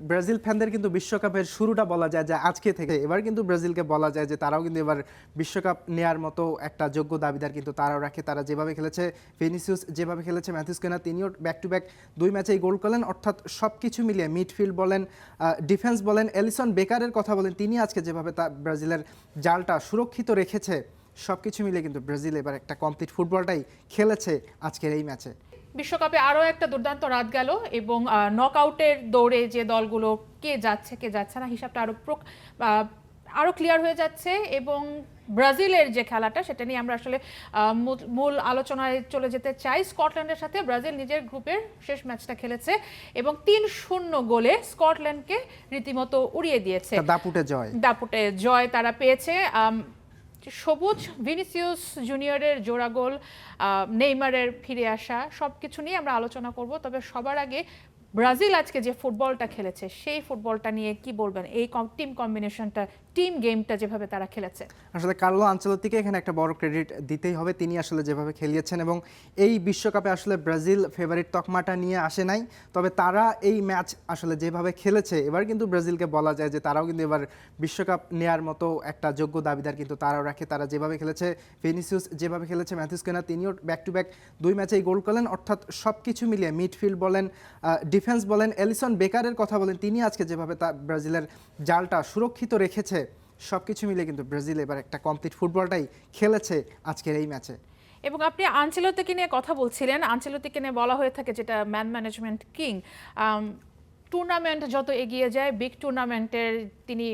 Brazil ফ্যানদের কিন্তু বিশ্বকাপের শুরুটা বলা যায় যে আজকে থেকে। এবার কিন্তু ব্রাজিলকে বলা যায় যে তারাও কিন্তু এবার বিশ্বকাপ নেয়ার মতো একটা যোগ্য দাবিদার কিন্তু তারাও রাখে। তারা যেভাবে খেলেছে, ভিনিসিয়াস যেভাবে খেলেছে, ম্যাথিউস কুনহা তিনিও ব্যাক টু ব্যাক 2 ম্যাচেই গোল করলেন। অর্থাৎ সব কিছু মিলিয়ে মিডফিল্ড বলেন, ডিফেন্স বলেন, এলিসন বেকারের কথা বলেন, তিনি আজকে যেভাবে ব্রাজিলের জালটা সুরক্ষিত রেখেছে, সব কিছু মিলিয়ে কিন্তু ব্রাজিল এবার একটা কমপ্লিট ফুটবলটাই খেলেছে আজকের এই ম্যাচে। বিশ্বকাপে আরও একটা দুর্দান্ত রাত গেল এবং নকআউটের দৌড়ে যে দলগুলো কে যাচ্ছে না হিসাবটা আরও ক্লিয়ার হয়ে যাচ্ছে। এবং ব্রাজিলের যে খেলাটা সেটা নিয়ে আমরা আসলে মূল আলোচনায় চলে যেতে চাই। স্কটল্যান্ডের সাথে ব্রাজিল নিজের গ্রুপের শেষ ম্যাচটা খেলেছে এবং 3-0 গোলে স্কটল্যান্ডকে রীতিমতো উড়িয়ে দিয়েছে। দাপুটে জয় তারা পেয়েছে। সবুজ, ভিনিসিয়াস জুনিয়রের জোড়া গোল, নেইমারের ফিরে আসা, সব কিছু নিয়ে আমরা আলোচনা করব। তবে সবার আগে ব্রাজিল আজকে যে ফুটবলটা খেলেছে সেই ফুটবলটা নিয়ে কি বলবেন? এই টিম কম্বিনেশনটা, টিম গেমটা যেভাবে তারা খেলেছে। আসলে কার্লো আনচেলত্তিকে এখানে একটা বড় ক্রেডিট দিতেই হবে। তিনি আসলে যেভাবে খেলিয়েছেন এবং এই বিশ্বকাপে আসলে ব্রাজিল ফেভারিট তকমাটা নিয়ে আসে নাই, তবে তারা এই ম্যাচ আসলে যেভাবে খেলেছে এবার কিন্তু ব্রাজিলকে বলা যায় যে তারাও কিন্তু এবার বিশ্বকাপ নেয়ার মতো একটা যোগ্য দাবিদার কিন্তু তারাও রাখে। তারা যেভাবে খেলেছে, ভিনিসিয়াস যেভাবে খেলেছে, ম্যাথিউস কুনহা তিনিও ব্যাক টু ব্যাক 2 ম্যাচেই গোল করলেন। অর্থাৎ সব কিছু মিলিয়ে মিডফিল্ড বলেন, ডিফেন্স বলেন, এলিসন বেকারের কথা বলেন, তিনি আজকে যেভাবে ব্রাজিলের জালটা সুরক্ষিত রেখেছে, সব কিছু মিলে কিন্তু ব্রাজিল এবার একটা কমপ্লিট ফুটবলটাই খেলেছে আজকের এই ম্যাচে। এবং আপনি আনচেলত্তিকে নিয়ে কথা বলছিলেন, আনচেলত্তিকে নিয়ে বলা হয়ে থাকে যেটা ম্যান ম্যানেজমেন্ট কিং। টুর্নামেন্ট যত এগিয়ে যায়, বিগ টুর্নামেন্টের তিনি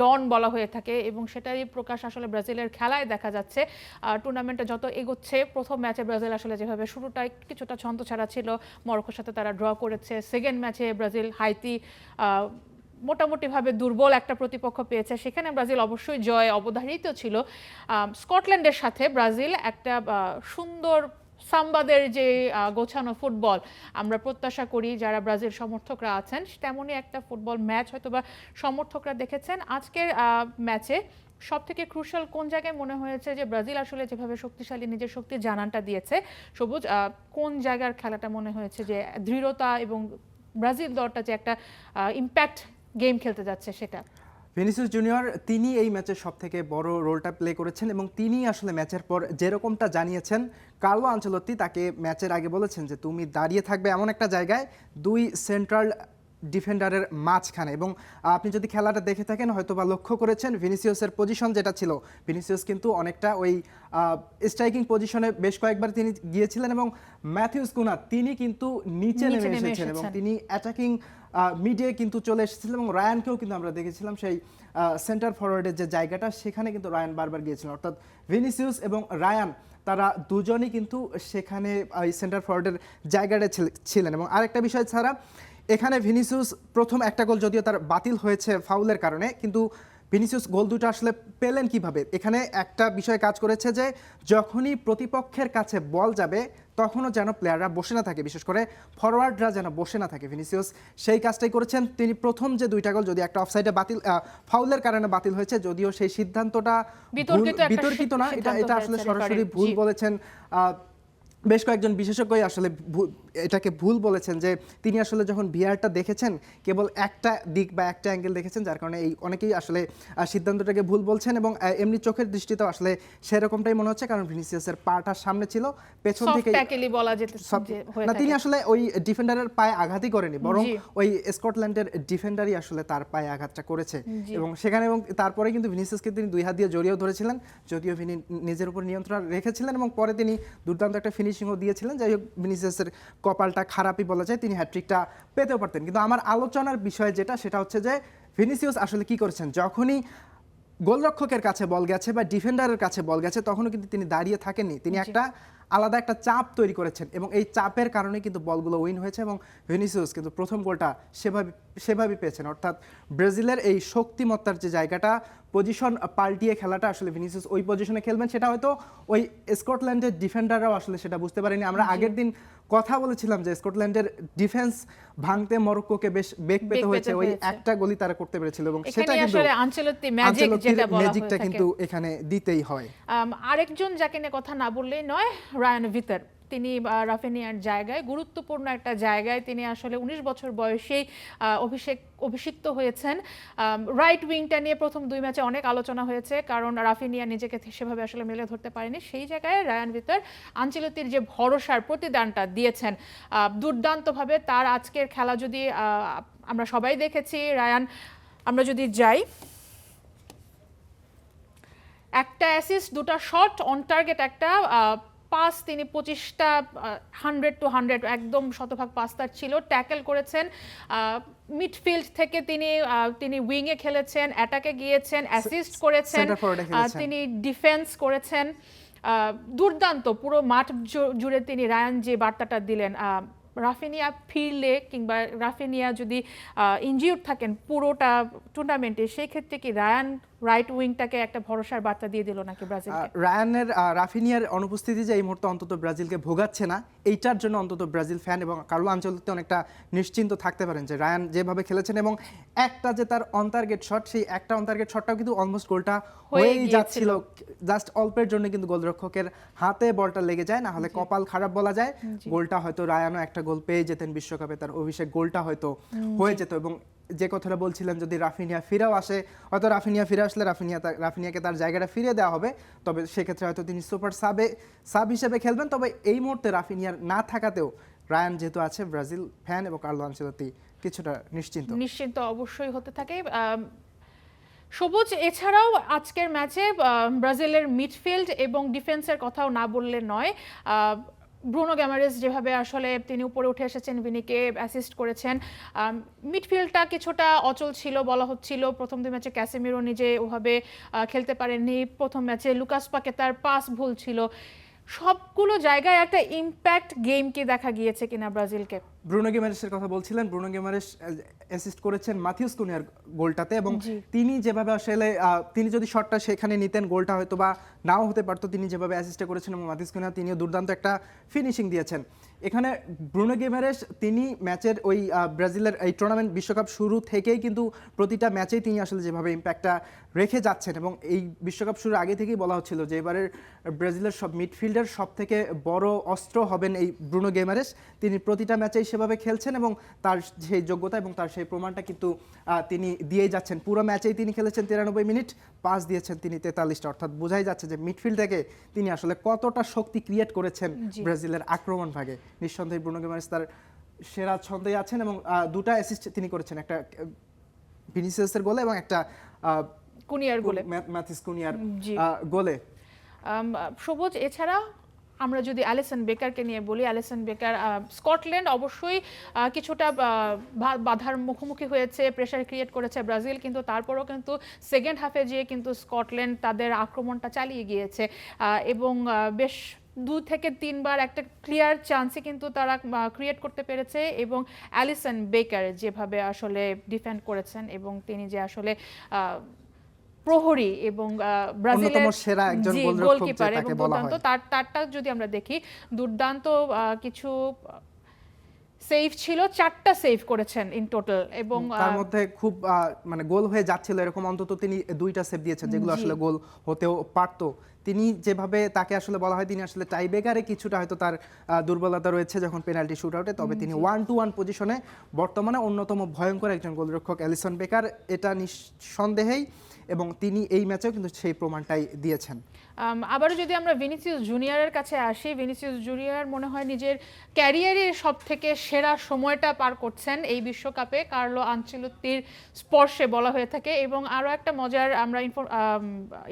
ডন বলা হয়ে থাকে এবং সেটারই প্রকাশ আসলে ব্রাজিলের খেলায় দেখা যাচ্ছে। টুর্নামেন্টে যত এগোচ্ছে, প্রথম ম্যাচে ব্রাজিল আসলে যেভাবে শুরুটাই কিছুটা ছন্দছাড়া ছিল, মরক্কোর সাথে তারা ড্র করেছে। সেকেন্ড ম্যাচে ব্রাজিল হাইতি মোটামুটিভাবে দুর্বল একটা প্রতিপক্ষ পেয়েছে, সেখানে ব্রাজিল অবশ্যই জয় অবধারিত ছিল। স্কটল্যান্ডের সাথে ব্রাজিল একটা সুন্দর সাম্বাদের যে গোছানো ফুটবল আমরা প্রত্যাশা করি যারা ব্রাজিল সমর্থকরা আছেন, তেমনই একটা ফুটবল ম্যাচ হয়তোবা সমর্থকরা দেখেছেন। আজকের ম্যাচে সব থেকে ক্রুশাল কোন জায়গায় মনে হয়েছে যে ব্রাজিল আসলে যেভাবে শক্তিশালী নিজের শক্তির জানানটা দিয়েছে? সবুজ, কোন জায়গার খেলাটা মনে হয়েছে যে দৃঢ়তা এবং ব্রাজিল দলটা যে একটা ইম্প্যাক্ট গেম খেলতে যাচ্ছে সেটা? ভিনিসিয়াস জুনিয়র তিনি এই ম্যাচের সবথেকে বড় রোলটা প্লে করেছেন এবং তিনি আসলে ম্যাচের পর যেরকমটা জানিয়েছেন, কার্লো আনচেলত্তি তাকে ম্যাচের আগে বলেছেন যে তুমি দাঁড়িয়ে থাকবে এমন একটা জায়গায় 2 সেন্ট্রাল ডিফেন্ডারের মাঝখানে। এবং আপনি যদি খেলাটা দেখে থাকেন হয়তোবা লক্ষ্য করেছেন ভিনিসিয়াসের পজিশন যেটা ছিল, ভিনিসিয়াস কিন্তু অনেকটা ওই স্ট্রাইকিং পজিশনে বেশ কয়েকবার তিনি গিয়েছিলেন এবং ম্যাথিউস কুনহা তিনি কিন্তু নিচে নেমে এসেছেন এবং তিনি অ্যাটাকিং মিডে কিন্তু চলে এসেছিলেন এবং রায়ানকেও কিন্তু আমরা দেখেছিলাম সেই সেন্টার ফরওয়ার্ডের যে জায়গাটা সেখানে কিন্তু রায়ান বারবার গিয়েছিলেন। অর্থাৎ ভিনিসিয়াস এবং রায়ান তারা দুজনই কিন্তু সেখানে সেন্টার ফরওয়ার্ডের জায়গাটা ছিলেন। এবং আরেকটা বিষয় ছাড়া এখানে ভিনিসিয়াস প্রথম একটা গোল যদিও তার বাতিল হয়েছে ফাউলের কারণে, কিন্তু ভিনিসিয়াস গোল দুটো আসলে পেলেন কিভাবে? এখানে একটা বিষয় কাজ করেছে যে যখনই প্রতিপক্ষের কাছে বল যাবে তখনও যেন প্লেয়াররা বসে না থাকে, বিশেষ করে ফরওয়ার্ডরা যেন বসে না থাকে। ভিনিসিয়াস সেই কাজটাই করেছেন। তিনি প্রথম যে 2টা গোল, যদি একটা অফসাইডে ফাউলের কারণে বাতিল হয়েছে, যদিও সেই সিদ্ধান্তটা বিতর্কিত না, এটা আসলে সরাসরি ভুল বলেছেন বেশ কয়েকজন বিশেষজ্ঞই আসলে এটাকে ভুল বলেছেন যে তিনি আসলে যখন ভিআরটা দেখেছেন কেবল একটা দিক বা একটা অ্যাঙ্গেল দেখেছেন, যার কারণে অনেকেই আসলে সিদ্ধান্তটাকে ভুল বলছেন। এবং এমনি চোখের দৃষ্টিতেও আসলে সেরকমটাই মনে হচ্ছে, কারণ ভিনিসিয়াসের পাটা সামনে ছিল, পেছন থেকে না, তিনি আসলে ওই ডিফেন্ডারের পায়ে আঘাতই করেনি, বরং ওই স্কটল্যান্ডের ডিফেন্ডারই আসলে তার পায়ে আঘাতটা করেছে। এবং সেখানে এবং তারপরে কিন্তু ভিনিসিয়াসকে তিনি 2 হাত দিয়ে জড়িয়েও ধরেছিলেন, যদিও ভিনি নিজের উপর নিয়ন্ত্রণ রেখেছিলেন এবং পরে তিনি দুর্দান্ত একটা ফিনিশিংও দিয়েছিলেন। যাই হোক, ভিনিসিয়াসের কপালটা খারাপই বলা যায়, তিনি হ্যাট্রিকটা পেতেও পারতেন। কিন্তু আমার আলোচনার বিষয় যেটা, সেটা হচ্ছে যে ভিনিসিয়াস আসলে কি করেছেন, যখনই গোলরক্ষকের কাছে বল গেছে বা ডিফেন্ডারের কাছে বল গেছে তখনও কিন্তু তিনি দাঁড়িয়ে থাকেননি, তিনি একটা আলাদা একটা চাপ তৈরি করেছেন এবং এই চাপের কারণে কিন্তু বলগুলো উইন হয়েছে এবং ভিনিসিয়াস কিন্তু প্রথম গোলটা সেভাবে পেয়েছেন। অর্থাৎ ব্রাজিলের এই শক্তিমত্তার যে জায়গাটা, পজিশন পাল্টিয়ে খেলাটা, আসলে ভিনিসিয়াস ওই পজিশনে খেলবেন সেটা হয়তো ওই স্কটল্যান্ডের ডিফেন্ডাররাও আসলে সেটা বুঝতে পারেনি। আমরা আগের দিন কথা বলেছিলাম যে স্কটল্যান্ডের ডিফেন্স ভাঙতে মরক্কোকে বেশ বেগ পেতে হয়েছে, ওই একটা গোলই তারা করতে পেরেছিল এবং সেটা কিন্তু আনচেলত্তির ম্যাজিকটা কিন্তু এখানে দিতেই হয়। আরেকজন যাকে নিয়ে কথা না বললেই নয়, রায়ান ভিতর। তিনি রাফিনিয়ার জায়গায় গুরুত্বপূর্ণ একটা জায়গায় তিনি আসলে 19 বছর বয়সেই অভিষিক্ত হয়েছেন। রাইট উইংটা নিয়ে প্রথম 2 ম্যাচে অনেক আলোচনা হয়েছে, কারণ রাফিনিয়া নিজেকে সেভাবে আসলে মেলে ধরতে পারেনি। সেই জায়গায় রায়ান ভিতর আনচেলত্তির যে ভরসার প্রতিদানটা দিয়েছেন দুর্দান্তভাবে। তার আজকের খেলা যদি আমরা সবাই দেখেছি, রায়ান আমরা যদি যাই, একটা অ্যাসিস্ট, দুটা শট অন টার্গেট, একটা পাস, তিনি 25টা 100 to 100 একদম শতভাগ পাস তার ছিল। ট্যাকেল করেছেন, মিডফিল্ড থেকে তিনি উইংয়ে খেলেছেন, অ্যাটাকে গিয়েছেন, অ্যাসিস্ট করেছেন, তিনি ডিফেন্স করেছেন। দুর্দান্ত পুরো মাঠ জুড়ে তিনি রায়ান যে বার্তাটা দিলেন, রাফিনিয়া ফিরলে কিংবা রাফিনিয়া যদি ইনজিউর্ড থাকেন পুরোটা টুর্নামেন্টে, সেই ক্ষেত্রে কি রায়ান রাইট উইংটাকে একটা ভরসার বার্তা দিয়ে দিল নাকি ব্রাজিলকে? রাফিনিয়ার অনুপস্থিতি যে এই মুহূর্তে অন্তত ব্রাজিলকে ভোগাচ্ছে না, এইটার জন্য অন্তত ব্রাজিল ফ্যান এবং কার্লো আনচেলত্তি অনেকটা নিশ্চিন্ত থাকতে পারেন যে রায়ান যেভাবে খেলেছেন এবং একটা যে তার অন টার্গেট শট, সেই একটা অন টার্গেট শটটাও কিন্তু অলমোস্ট গোলটা হয়েই যাচ্ছিল। জাস্ট অল্পের জন্য কিন্তু গোলরক্ষকের হাতে বলটা লেগে যায়, না হলে কপাল খারাপ বলা যায়। গোলটা হয়তো রায়ানও একটা গোল পেয়ে যেতেন বিশ্বকাপে, তার অভিষেক গোলটা হয়তো হয়ে যেত। এবং যে কথাটা বলছিলেন, যদি রাফিনিয়া ফিরেও আসে, হয়তো রাফিনিয়া ফিরে আসলে রাফিনিয়াকে তার জায়গাটা ফিরিয়ে দেওয়া হবে, তবে সেক্ষেত্রে হয়তো তিনি সুপার সাব হিসেবে খেলবেন। তবে এই মুহূর্তে রাফিনিয়ার না থাকাতেও রায়ান যেহেতু আছে, ব্রাজিল ফ্যান এবং কার্লো আনচেলত্তি কিছুটা নিশ্চিন্ত অবশ্যই হতে থাকে। সবুজ, এছাড়াও আজকের ম্যাচে ব্রাজিলের মিডফিল্ড এবং ডিফেন্সের কথাও না বললে নয়। ব্রুনো গ্যামারেস যেভাবে আসলে তিনি উপরে উঠে এসেছেন, ভিনিকে অ্যাসিস্ট করেছেন। মিডফিল্ডটা কিছুটা অচল ছিল বলা হচ্ছিল। প্রথম 2 ম্যাচে ক্যাসেমিরো নিজে ওভাবে খেলতে পারেননি। প্রথম ম্যাচে লুকাস পাকেতার পাস ভুল ছিল। সবগুলো জায়গায় একটা ইম্প্যাক্ট গেম কি দেখা গিয়েছে কিনা ব্রাজিলকে? ব্রুনো গিমারেসের কথা বলছিলেন, ব্রুনো গিমারেস অ্যাসিস্ট করেছেন মাথিউস কুনিয়ার গোলটাতে, এবং তিনি যেভাবে আসলে তিনি যদি শটটা সেখানে নিতেন গোলটা হয়তো বা নাও হতে পারতো। তিনি যেভাবে অ্যাসিস্ট করেছেন এবং মাথিউস কুনিয়া তিনিও দুর্দান্ত একটা ফিনিশিং দিয়েছেন। এখানে ব্রুনো গিমারেস তিনি ম্যাচের ওই ব্রাজিলের এই টুর্নামেন্ট বিশ্বকাপ শুরু থেকেই কিন্তু প্রতিটা ম্যাচেই তিনি আসলে যেভাবে ইম্প্যাক্টটা রেখে যাচ্ছেন, এবং এই বিশ্বকাপ শুরুর আগে থেকেই বলা হচ্ছিল যে এবারের ব্রাজিলের সব মিডফিল্ডার সব থেকে বড় অস্ত্র হবেন এই ব্রুনো গিমারেস। তিনি প্রতিটা ম্যাচেই সেভাবে খেলছেন এবং তার সেই যোগ্যতা এবং তার সেই প্রমাণটা কিন্তু তিনি দিয়েই যাচ্ছেন। পুরো ম্যাচেই তিনি খেলেছেন 93 মিনিট, পাস দিয়েছেন তিনি 43টা, অর্থাৎ বোঝাই যাচ্ছে যে মিডফিল্ড থেকে তিনি আসলে কতটা শক্তি ক্রিয়েট করেছেন ব্রাজিলের আক্রমণ ভাগে। নিঃসন্দেহে ব্রুনো গিমারেস তার সেরা ছন্দে আছেন এবং 2টা অ্যাসিস্ট তিনি করেছেন, একটা ভিনিসিয়াসের গোলে এবং একটা কুনিয়ার গোলে, মাথিউস কুনিয়ার গোলে। সবুজ, এছাড়া আমরা যদি অ্যালিসন বেকারকে নিয়ে বলি, অ্যালিসন বেকার স্কটল্যান্ড অবশ্যই কিছুটা বাধার মুখোমুখি হয়েছে, প্রেশার ক্রিয়েট করেছে ব্রাজিল, কিন্তু তারপরও কিন্তু সেকেন্ড হাফে যেয়ে কিন্তু স্কটল্যান্ড তাদের আক্রমণটা চালিয়ে গিয়েছে এবং বেশ 2 থেকে 3 বার একটা ক্লিয়ার চান্সে কিন্তু তারা ক্রিয়েট করতে পেরেছে। এবং অ্যালিসন বেকার যেভাবে আসলে ডিফেন্ড করেছেন এবং তিনি যে আসলে প্রহরী এবং ব্রাজিলের সেরা একজন গোলকিপার এবং দুর্দান্ত, তারটা যদি আমরা দেখি, দুর্দান্ত কিছু সেভ ছিল, 4টা সেভ করেছেন ইন টোটাল, এবং তার মধ্যে খুব মানে গোল হয়ে যাচ্ছিল এরকম অন্তত তিনি 2টা সেভ দিয়েছেন যেগুলো আসলে গোল হতেও পারতো। তিনি যেভাবে তাকে আসলে বলা হয়, তিনি আসলে টাই ব্রেকারে কিছুটা হয়তো তার দুর্বলতা রয়েছে যখন পেনাল্টি শুট আউটে, তবে তিনি 1-to-1 পজিশনে বর্তমানে অন্যতম ভয়ঙ্কর একজন গোলরক্ষক অ্যালিসন বেকার, এটা নিঃসন্দেহেই, এবং তিনি এই ম্যাচেও কিন্তু সেই প্রমাণটাই দিয়েছেন। আবারও যদি আমরা ভিনিসিয়াস জুনিয়রের কাছে আসি, ভিনিসিয়াস জুনিয়র মনে হয় নিজের ক্যারিয়ারের সব থেকে সেরা সময়টা পার করছেন এই বিশ্বকাপে, কার্লো আনচেলত্তির স্পর্শে বলা হয়ে থাকে। এবং আরও একটা মজার আমরা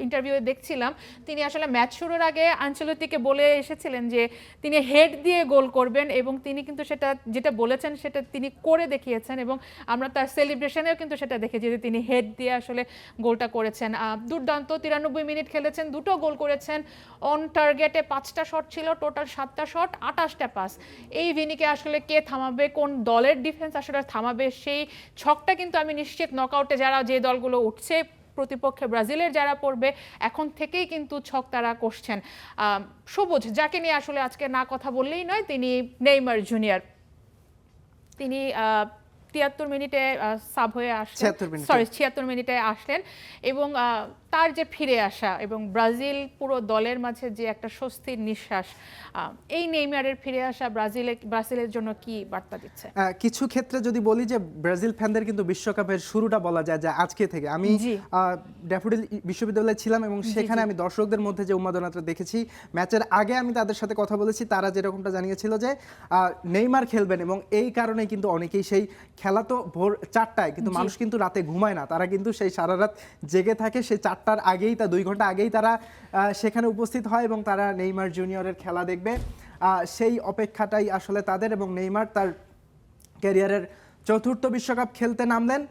ইন্টারভিউয়ে দেখছিলাম, তিনি আসলে ম্যাচ শুরুর আগে আনচেলত্তিকে বলে এসেছিলেন যে তিনি হেড দিয়ে গোল করবেন, এবং তিনি কিন্তু সেটা যেটা বলেছেন সেটা তিনি করে দেখিয়েছেন, এবং আমরা তার সেলিব্রেশনেও কিন্তু সেটা দেখেছি যে তিনি হেড দিয়ে আসলে গোলটা করেছেন। দুর্দান্ত 93 মিনিট খেলেছেন, 2টো গোল করেছেন, অন টার্গেটে 5টা শট ছিল, টোটাল 7টা শট, 28টা পাস। এই ভিনিকে আসলে কে থামাবে, কোন দলের ডিফেন্স আসলে থামাবে, সেই ছকটা কিন্তু আমি নিশ্চিত নকআউটে যে দলগুলো উঠছে প্রতিপক্ষে ব্রাজিলের যারা পড়বে, এখন থেকেই কিন্তু ছক তারা কষছেন। সবুজ, যাকে নিয়ে আসলে আজকে না কথা বললেই নয়, তিনি নেইমার জুনিয়র। তিনি 73 মিনিটে সাব হয়ে আসলেন, 76 মিনিটে। 76 মিনিটে আসলেন এবং তার যে ফিরে আসা এবং ব্রাজিল পুরো দলের মাঝে যে একটা স্বস্তির নিঃশ্বাস, এই নেইমারের ফিরে আসা ব্রাজিলের জন্য কি বার্তা দিচ্ছে? কিছু ক্ষেত্রে যদি বলি যে ব্রাজিল ফ্যানদের কিন্তু বিশ্বকাপের শুরুটা বলা যায় যে আজকে থেকে। আমি জি। ড্যাফোডিল বিশ্ববিদ্যালয়ে ছিলাম এবং সেখানে আমি দর্শকদের মধ্যে যে উন্মাদনাটা দেখেছি, ম্যাচের আগে আমি তাদের সাথে কথা বলেছি, তারা যেরকমটা জানিয়েছিল যে নেইমার খেলবেন এবং এই কারণে কিন্তু অনেকেই সেই খেলা তো ভোর 4টায়, কিন্তু মানুষ কিন্তু রাতে ঘুমায় না, তারা কিন্তু সেই সারা রাত জেগে থাকে, সেই 4টার আগেই, 2 ঘন্টা আগেই তারা সেখানে উপস্থিত হয় এবং তারা নেইমার জুনিয়রের খেলা দেখবে। সেই অপেক্ষাটাই আসলে তাদের, এবং নেইমার তার ক্যারিয়ারের চতুর্থ বিশ্বকাপ খেলতে নামলেন।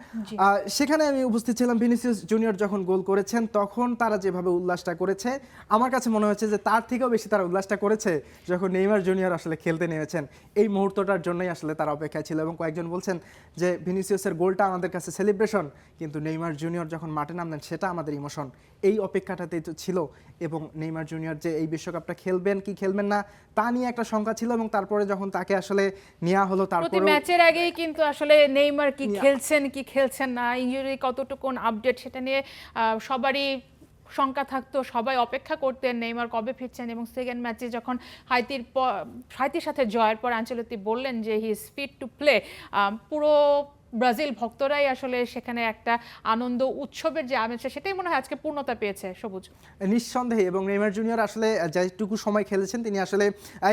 সেখানে আমি উপস্থিত ছিলাম, ভিনিসিয়াস জুনিয়র যখন গোল করেছেন তখন তারা যেভাবে উল্লাসটা করেছে, আমার কাছে মনে হচ্ছে যে তার থেকেও বেশি তারা উল্লাসটা করেছে যখন নেইমার জুনিয়র আসলে খেলতে নেমেছেন। এই মুহূর্তটার জন্যই আসলে তারা অপেক্ষায় ছিল এবং কয়েকজন বলছেন যে ভিনিসিয়াসের গোলটা আমাদের কাছে সেলিব্রেশন, কিন্তু নেইমার জুনিয়র যখন মাঠে নামলেন সেটা আমাদের ইমোশন। এই অপেক্ষাটাতেই তো ছিল, এবং নেইমার জুনিয়র যে এই বিশ্বকাপটা খেলবেন কি খেলবেন না তা নিয়ে একটা শঙ্কা ছিল, এবং তারপরে যখন তাকে আসলে নেওয়া হলো, প্রতি তারপরে ম্যাচের আগেই কিন্তু আসলে নেইমার কি খেলছেন না, ইনজুরি কতটুকুন আপডেট, সেটা নিয়ে সবারই শঙ্কা থাকতো, সবাই অপেক্ষা করতেন নেইমার কবে ফিরছেন। এবং সেকেন্ড ম্যাচে যখন হাইতির সাথে জয়ের পর আনচেলত্তি বললেন যে he is fit to play, পুরো ব্রাজিল ভক্তরাই আসলে সেখানে একটা আনন্দ উৎসবের যে আমেজ, সেটাই মনে হয় আজকে পূর্ণতা পেয়েছে সবুজ। নিঃসন্দেহে। এবং নেইমার জুনিয়র আসলে যেটুকু সময় খেলেছেন তিনি আসলে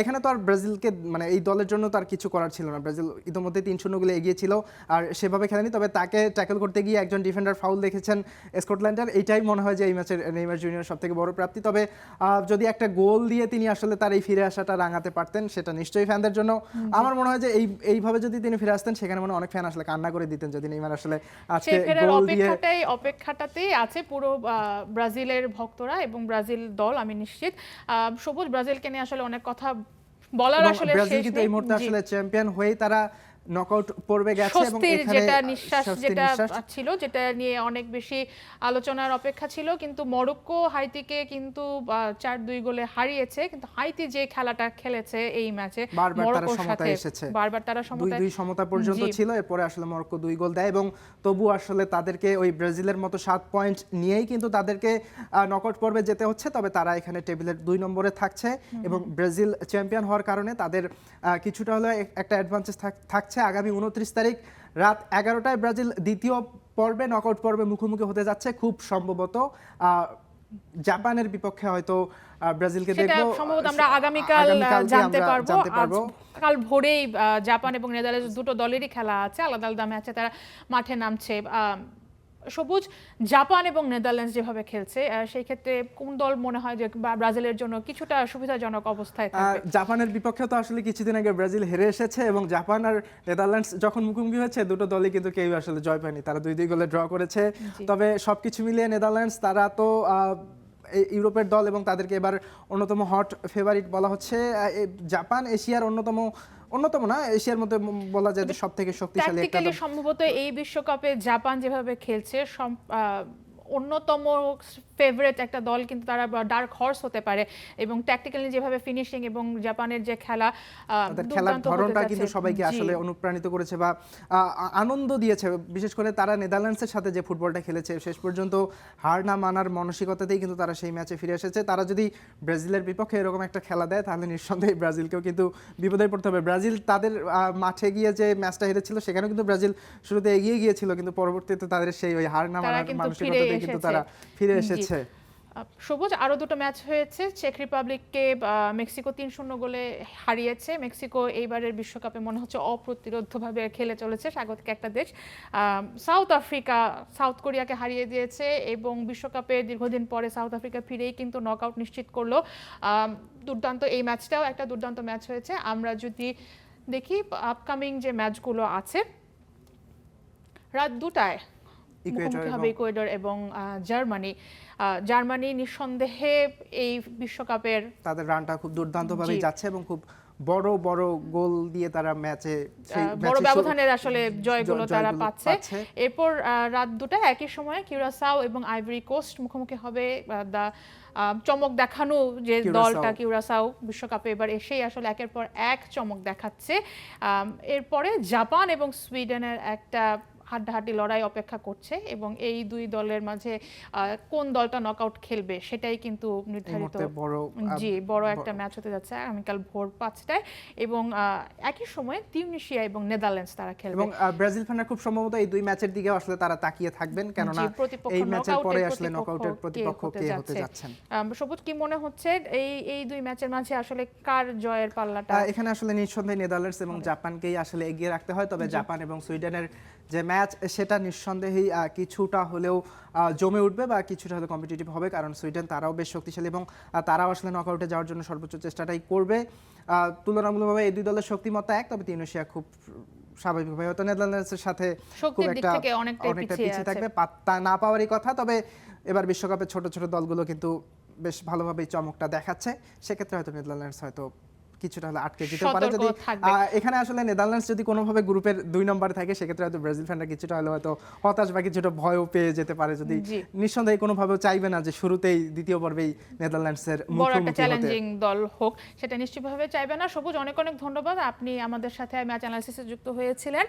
এখানে তো আর ব্রাজিলকে, মানে এই দলের জন্য তার কিছু করার ছিল না, ব্রাজিল ইতিমধ্যে 3-0 গোলে এগিয়ে ছিল আর সেভাবে খেলেনি, তবে তাকে ট্যাকল করতে গিয়ে একজন ডিফেন্ডার ফাউল দেখেছেন স্কটল্যান্ডের, এইটাই মনে হয় যে এই ম্যাচের নেইমার জুনিয়র সব থেকে বড় প্রাপ্তি। তবে যদি একটা গোল দিয়ে তিনি আসলে তার এই ফিরে আসাটা রাঙাতে পারতেন, সেটা নিশ্চয়ই ফ্যানদের জন্য, আমার মনে হয় যে এইভাবে যদি তিনি ফিরে আসতেন সেখানে মনে হয় অনেক ফ্যান আসলে কান্না করে দিতেন যদি নেইমার আসলে আজকে গোল দিয়ে। অপেক্ষাটাতেই আছে পুরো ব্রাজিলের ভক্তরা এবং ব্রাজিল দল, আমি নিশ্চিত। সবুজ, ব্রাজিলকে নিয়ে আসলে অনেক কথা বলার আসলে ব্রাজিল শেষ কিন্তু নেই। এই মুহূর্তে আসলে চ্যাম্পিয়ন হয়েই তারা নকআউট পর্বে গেছে, এবং স্বস্তির এখানে যেটা নিঃশ্বাস স্বস্তির যেটা নিঃশ্বাস। ছিল, যেটা নিয়ে অনেক বেশি আলোচনার অপেক্ষা ছিল, কিন্তু মরক্কো হাইতিকে কিন্তু 4-2 গোলে হারিয়েছে, কিন্তু হাইতি যে খেলাটা খেলেছে এই ম্যাচে বারবার তারা মরক্কোর সাথে, সমতায় এসেছে, বারবার তারা 2-2 সমতা পর্যন্ত ছিল, এরপরে আসলে মরক্কো 2 গোল দেয়, এবং তবু আসলে তাদেরকে ওই ব্রাজিলের মতো 7 পয়েন্ট নিয়েই কিন্তু তাদেরকে নকআউট পর্বে যেতে হচ্ছে। তবে তারা এখানে টেবিলের 2 নম্বরে থাকছে, এবং ব্রাজিল চ্যাম্পিয়ন হওয়ার কারণে তাদের কিছুটা হলেও একটা অ্যাডভান্টেজ থাকছে। আগামী 29 তারিখ রাত 11টায় ব্রাজিল দ্বিতীয় পর্বে, নকআউট পর্বে মুখোমুখি হতে যাচ্ছে, খুব সম্ভবত জাপানের বিপক্ষে হয়তো ব্রাজিলকে দেখব, সম্ভবত আমরা আগামীকাল জানতে পারবো। কাল ভোরেই জাপান এবং নেদারল্যান্ডস দুটো দলেরই খেলা আছে, আলাদা আলাদা ম্যাচে তারা মাঠে নামছে। সবুজ, জাপান এবং নেদারল্যান্ডস যেভাবে খেলছে সেই ক্ষেত্রে কোন দল মনে হয় যে ব্রাজিলের জন্য কিছুটা সুবিধাজনক অবস্থায় থাকবে? জাপানের বিপক্ষে তো আসলে কিছুদিন আগে ব্রাজিল হেরে এসেছে, এবং জাপান আর নেদারল্যান্ডস যখন মুখোমুখি হয়েছে দুটো দলই কিন্তু কেউ আসলে জয় পায়নি, তারা 2-2 গোলে ড্র করেছে। তবে সবকিছু মিলিয়ে নেদারল্যান্ডস তারা তো ইউরোপের দল এবং তাদেরকে এবার অন্যতম হট ফেভারিট বলা হচ্ছে। জাপান এশিয়ার অন্যতম না, এশিয়ার মধ্যে বলা যায় যে সবথেকে শক্তিশালী একটা দল। সম্ভবত এই বিশ্বকাপে জাপান যেভাবে খেলছে অন্যতম ফেভারিট একটা দল, কিন্তু তারা ডার্ক হর্স হতে পারে, এবং ট্যাকটিক্যালি যেভাবে ফিনিশিং এবং জাপানের যে খেলা, তাদের খেলার ধরনটা কিন্তু সবাইকে আসলে অনুপ্রাণিত করেছে বা আনন্দ দিয়েছে। বিশেষ করে তারা নেদারল্যান্ডসের সাথে যে ফুটবলটা খেলেছে শেষ পর্যন্ত হার না মানার মানসিকতাতেই কিন্তু তারা সেই ম্যাচে ফিরে এসেছে। তারা যদি ব্রাজিলের বিপক্ষে এরকম একটা খেলা দেয় তাহলে নিঃসন্দেহে ব্রাজিলকেও কিন্তু বিপদে পড়তে হবে। ব্রাজিল তাদের মাঠে গিয়ে যে ম্যাচটা হেরেছিল সেখানেও কিন্তু ব্রাজিল শুরুতে এগিয়ে গিয়েছিল, কিন্তু পরবর্তীতে তাদের সেই ওই হার না মানার মানসিকতাতেই কিন্তু তারা ফিরে এসেছে। সবুজ, আরো দুটো ম্যাচ হয়েছে। চেক রিপাবলিককে মেক্সিকো 3-0 গোলে হারিয়েছে। মেক্সিকো এইবারের বিশ্বকাপে মনে হচ্ছে অপ্রতিরোধ্যভাবে খেলে চলেছে, স্বাগতিক একটা দেশ। সাউথ আফ্রিকা সাউথ কোরিয়াকে হারিয়ে দিয়েছে, এবং বিশ্বকাপে দীর্ঘদিন পরে সাউথ আফ্রিকা ফিরেই কিন্তু নকআউট নিশ্চিত করলো। দুর্দান্ত এই ম্যাচটাও একটা দুর্দান্ত ম্যাচ হয়েছে। আমরা যদি দেখি আপকামিং যে ম্যাচগুলো আছে, রাত 2টায় মুখোমুখি হবে ইকুয়েডর এবং জার্মানি নিঃসন্দেহে এই বিশ্বকাপের তাদের রানটা খুব দুর্দান্তভাবে যাচ্ছে এবং খুব বড় বড় গোল দিয়ে তারা ম্যাচে বড় ব্যবধানের আসলে জয়গুলো তারা জয়গুলো পাচ্ছে। পাচ্ছে। এরপর রাত 2টায় একই সময়ে কিউরাসাও এবং আইভরি কোস্ট মুখোমুখি হবে। চমক দেখানো যে দলটা কিউরাসাও বিশ্বকাপে এবার এসেই আসলে একের পর এক চমক দেখাচ্ছে। এরপরে জাপান এবং সুইডেনের একটা হাড্ডাহাড্ডি লড়াই অপেক্ষা করছে এবং এই দুই দলের মাঝে কোন দলটা নকআউট খেলবে সেটাই কিন্তু নির্ধারিত। বড় একটা ম্যাচ হতে যাচ্ছে আগামীকাল ভোর 5টায় এবং একই সময়ে তিউনিশিয়া এবং নেদারল্যান্ডস তারা খেলবে। এবং ব্রাজিল ফ্যানরা খুব সম্ভবত এই দুই ম্যাচের দিকে আসলে তারা তাকিয়ে থাকবেন, কেননা এই ম্যাচের পরে আসলে নকআউটের প্রতিপক্ষ কে হতে যাচ্ছেন। সবুজ, কি মনে হচ্ছে এই দুই ম্যাচের মাঝে আসলে কার জয়ের পাল্লাটা? এখানে আসলে নিঃসন্দেহে নেদারল্যান্ডস এবং জাপানকেই আসলে এগিয়ে রাখতে হয়, তবে জাপান এবং সুইডেনের যে ম্যাচ সেটা নিঃসন্দেহেই কিছুটা হলেও জমে উঠবে বা কিছুটা হলেও কম্পিটিটিভ হবে, কারণ সুইডেন তারাও বেশ শক্তিশালী এবং তারাও আসলে নকআউটে যাওয়ার জন্য সর্বোচ্চ চেষ্টাটাই করবে। তুলনামূলকভাবে এই দুই দলের শক্তিমত্তা এক, তবে তিউনিশিয়া খুব স্বাভাবিকভাবে হয়তো নেদারল্যান্ডসের সাথে খুব একটা অনেকটা পিছিয়ে থাকবে, পাত্তা না পাওয়ারই কথা। তবে এবার বিশ্বকাপের ছোট ছোট দলগুলো কিন্তু বেশ ভালোভাবেই চমকটা দেখাচ্ছে, সেক্ষেত্রে হয়তো নেদারল্যান্ডস হয়তো কিছুটা হলে আটকে যেতে পারে। যদি এখানে আসলে নেদারল্যান্ডস যদি কোনোভাবে গ্রুপের 2 নম্বরে থাকে, সেক্ষেত্রে হয়তো ব্রাজিল ফ্যানরা কিছুটা হলে হয়তো হতাশ বা কিছুটা ভয়ও পেয়ে যেতে পারে, যদি নিঃসন্দেহে কোনোভাবেও চাইবে না যে শুরুতেই দ্বিতীয় পর্বেই নেদারল্যান্ডসের মুখোমুখি হতে, চ্যালেঞ্জিং দল হোক, সেটা নিশ্চিতভাবে চাইবে না। সবুজ, অনেক অনেক ধন্যবাদ, আপনি আমাদের সাথে ম্যাচ অ্যানালিসিসে যুক্ত হয়েছিলেন।